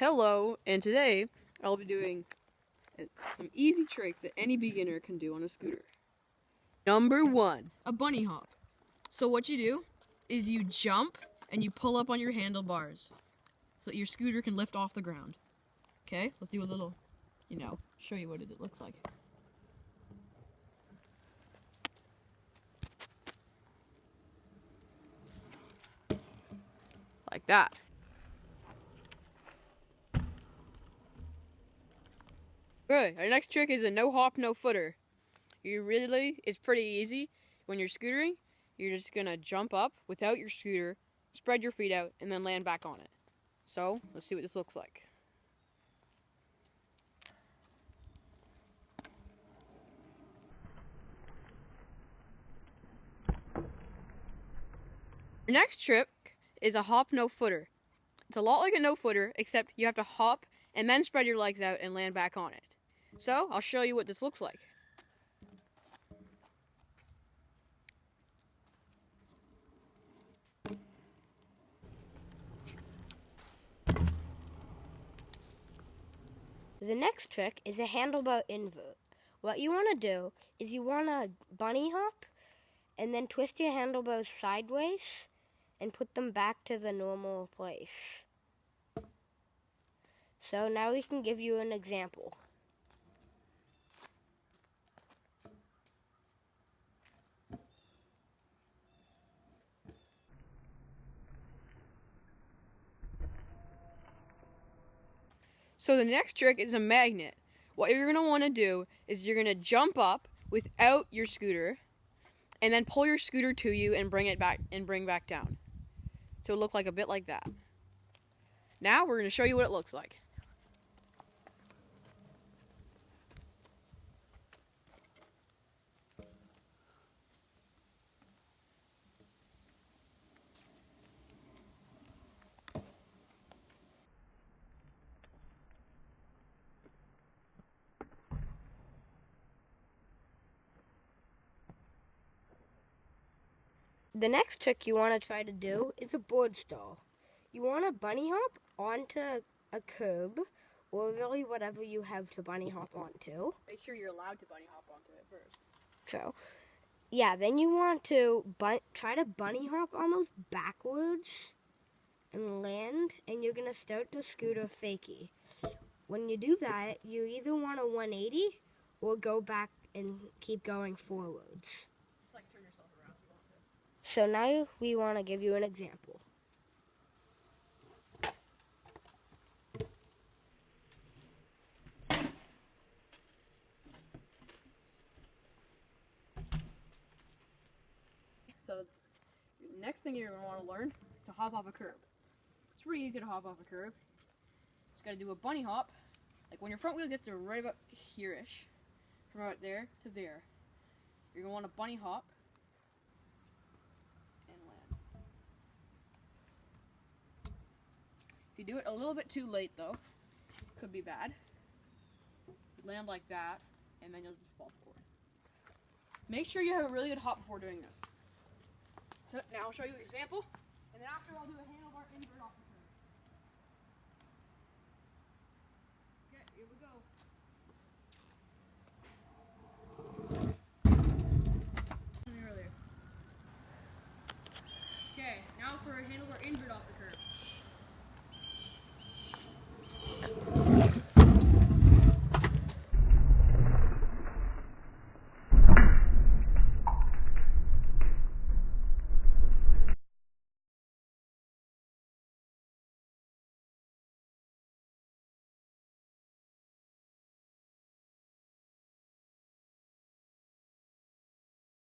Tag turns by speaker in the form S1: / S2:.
S1: Hello, and today I'll be doing some easy tricks that any beginner can do on a scooter. Number 1, a bunny hop. So what you do is you jump and you pull up on your handlebars so that your scooter can lift off the ground. Okay, let's do a little, show you what it looks like. Like that. Good. Our next trick is a no hop, no footer. It's pretty easy. When you're scootering, you're just gonna jump up without your scooter, spread your feet out, and then land back on it. So, let's see what this looks like. Your next trick is a hop, no footer. It's a lot like a no footer, except you have to hop and then spread your legs out and land back on it. So, I'll show you what this looks like.
S2: The next trick is a handlebar invert. What you want to do is you want to bunny hop and then twist your handlebars sideways and put them back to the normal place. So now we can give you an example.
S1: So the next trick is a magnet. What you're going to want to do is you're going to jump up without your scooter and then pull your scooter to you and bring back down. So it'll look like a bit like that. Now we're going to show you what it looks like.
S2: The next trick you want to try to do is a board stall. You want to bunny hop onto a curb or really whatever you have to bunny hop onto.
S1: Make sure you're allowed to bunny hop onto it first.
S2: So, yeah, then you want to try to bunny hop almost backwards and land, and you're going to start the scooter fakie. When you do that, you either want a 180 or go back and keep going forwards.
S1: Just like turn yourself around if you want to.
S2: So now we want to give you an example.
S1: So the next thing you're going to want to learn is to hop off a curb. It's pretty easy to hop off a curb. Just got to do a bunny hop. Like when your front wheel gets to right about here-ish, from right there to there, you're going to want to bunny hop and land. If you do it a little bit too late though, could be bad. You land like that, and then you'll just fall forward. Make sure you have a really good hop before doing this. So now I'll show you an example, and then after I'll do a handlebar invert off the curb. Okay, here we go.